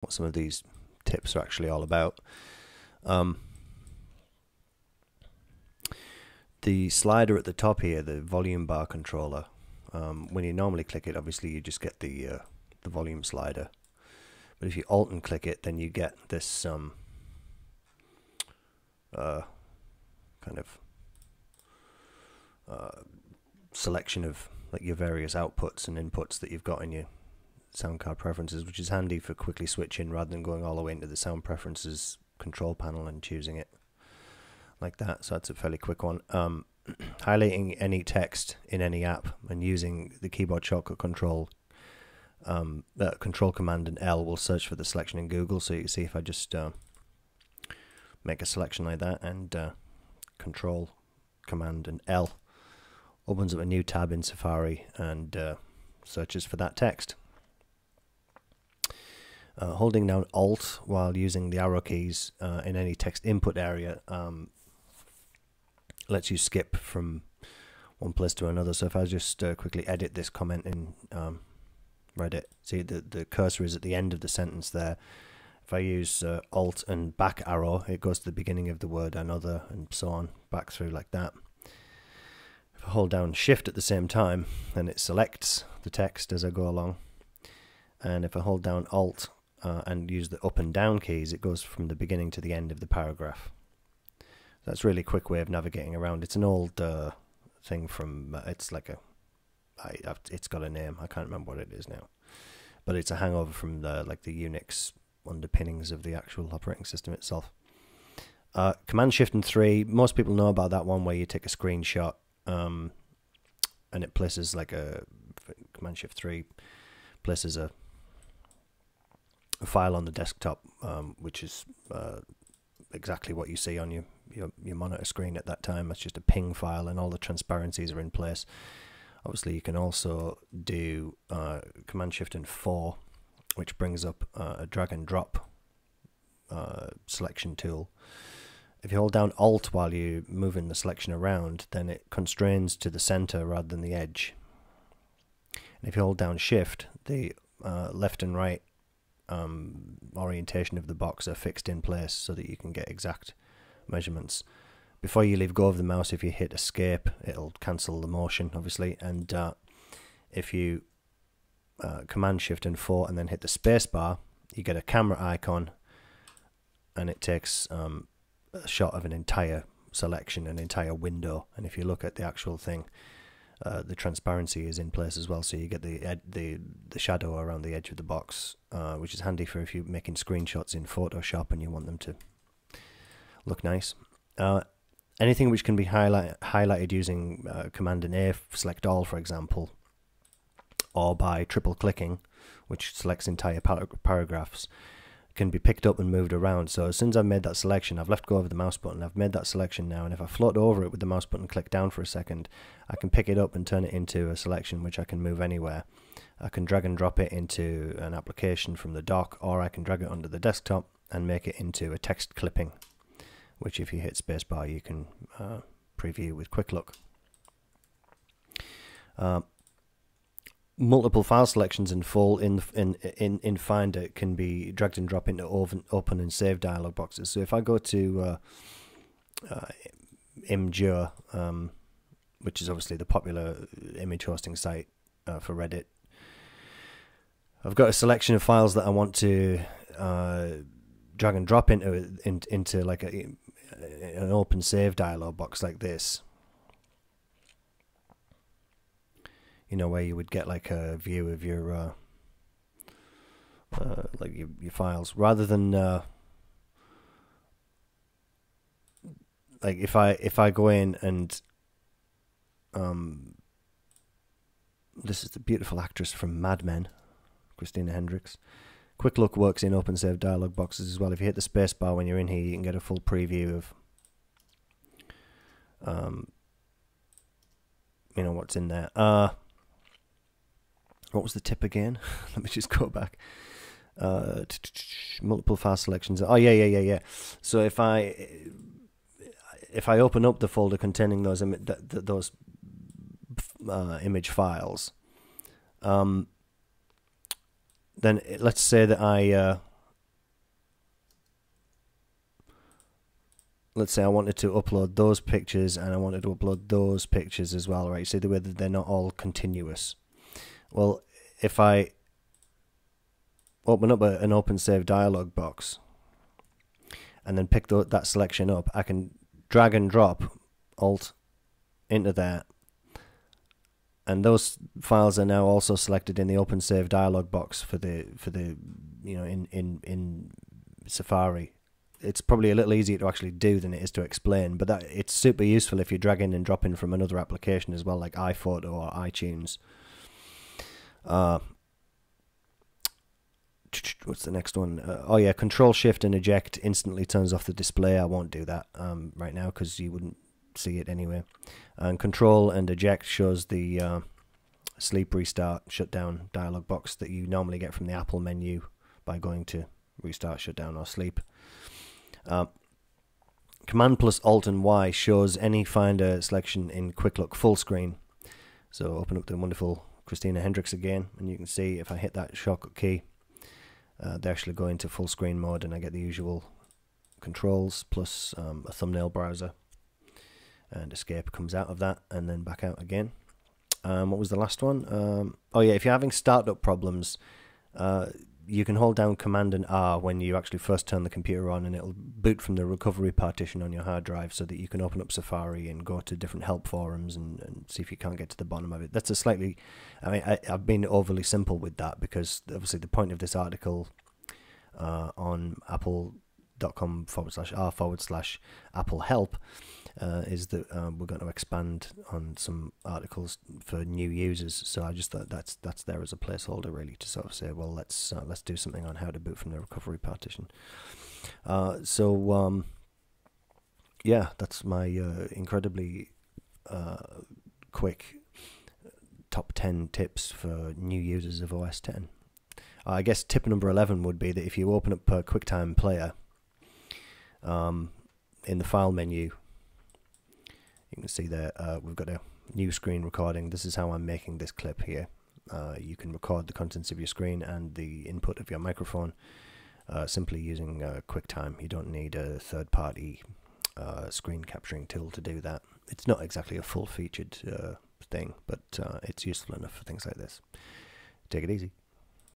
what some of these tips are actually all about. The slider at the top here, the volume bar controller, when you normally click it, obviously you just get the volume slider. But if you Alt and click it, then you get this kind of selection of like your various outputs and inputs that you've got in your sound card preferences, which is handy for quickly switching rather than going all the way into the sound preferences control panel and choosing it like that. So that's a fairly quick one. Highlighting any text in any app and using the keyboard shortcut control command and L will search for the selection in Google. So you can see if I just make a selection like that and control command and L opens up a new tab in Safari and searches for that text. Holding down Alt while using the arrow keys in any text input area lets you skip from one place to another. So if I just quickly edit this comment in Reddit, see the cursor is at the end of the sentence there. If I use Alt and back arrow, it goes to the beginning of the word another and so on, back through like that. If I hold down Shift at the same time, then it selects the text as I go along. And if I hold down Alt and use the up and down keys, it goes from the beginning to the end of the paragraph. That's a really quick way of navigating around. It's an old thing from, it's like it's got a name, I can't remember what it is now. But it's a hangover from the Unix underpinnings of the actual operating system itself. Command Shift and 3, most people know about that one where you take a screenshot and it places like a, Command Shift 3 places a file on the desktop, which is exactly what you see on your monitor screen at that time. It's just a ping file and all the transparencies are in place. Obviously you can also do Command Shift and 4, which brings up a drag and drop selection tool. If you hold down Alt while you're moving the selection around, then it constrains to the center rather than the edge. And if you hold down Shift, the left and right orientation of the box are fixed in place so that you can get exact measurements. Before you leave go of the mouse, if you hit Escape, it'll cancel the motion, obviously. And if you Command Shift and 4 and then hit the space bar, you get a camera icon, and it takes a shot of an entire selection, an entire window. And if you look at the actual thing, the transparency is in place as well, so you get the shadow around the edge of the box, which is handy for if you're making screenshots in Photoshop and you want them to look nice. Anything which can be highlighted using Command and A, select all, for example, or by triple clicking, which selects entire paragraphs, can be picked up and moved around. So as soon as I've made that selection, I've left go of the mouse button, I've made that selection now, and if I float over it with the mouse button, click down for a second, I can pick it up and turn it into a selection which I can move anywhere. I can drag and drop it into an application from the dock, or I can drag it onto the desktop and make it into a text clipping, which if you hit spacebar you can preview with quick look. Multiple file selections in full in Finder can be dragged and dropped into open and save dialog boxes. So if I go to Imgur, which is obviously the popular image hosting site for Reddit, I've got a selection of files that I want to drag and drop into like an open save dialog box like this. You know, where you would get like a view of your like your files, rather than like if I go in and this is the beautiful actress from Mad Men, Christina Hendricks. Quick Look works in open save dialog boxes as well. If you hit the space bar when you're in here, you can get a full preview of you know what's in there. What was the tip again? Let me just go back. Multiple file selections. Oh yeah. So if I open up the folder containing those image files, then let's say that I let's say I wanted to upload those pictures and I wanted to upload those pictures as well, right? See the way that they're not all continuous. Well, if I open up an OpenSave dialog box and then pick that selection up, I can drag and drop Alt into there, and those files are now also selected in the OpenSave dialog box for the in Safari. It's probably a little easier to actually do than it is to explain, but it's super useful if you're dragging and dropping from another application as well, like iPhoto or iTunes. What's the next one? Oh yeah, Control Shift and Eject instantly turns off the display. I won't do that right now because you wouldn't see it anyway. And Control and Eject shows the sleep, restart, shutdown dialog box that you normally get from the Apple menu by going to restart, shutdown, or sleep. Command plus Alt and Y shows any Finder selection in Quick Look full screen. So open up the wonderful Christina Hendricks again, and you can see if I hit that shortcut key, they actually go into full screen mode, and I get the usual controls plus a thumbnail browser, and escape comes out of that and then back out again. What was the last one? Oh yeah, if you're having startup problems, you can hold down Command and R when you actually first turn the computer on, and it'll boot from the recovery partition on your hard drive so that you can open up Safari and go to different help forums and see if you can't get to the bottom of it. That's a slightly, I mean, I've been overly simple with that because obviously the point of this article on apple.com/r/Apple help is that we're going to expand on some articles for new users. So I just thought that's there as a placeholder really to sort of say, well, let's do something on how to boot from the recovery partition. Yeah, that's my incredibly quick top 10 tips for new users of OS X. I guess tip number 11 would be that if you open up QuickTime Player in the file menu, you can see there we've got a new screen recording. This is how I'm making this clip here. You can record the contents of your screen and the input of your microphone simply using QuickTime. You don't need a third-party screen capturing tool to do that. It's not exactly a full-featured thing, but it's useful enough for things like this. Take it easy.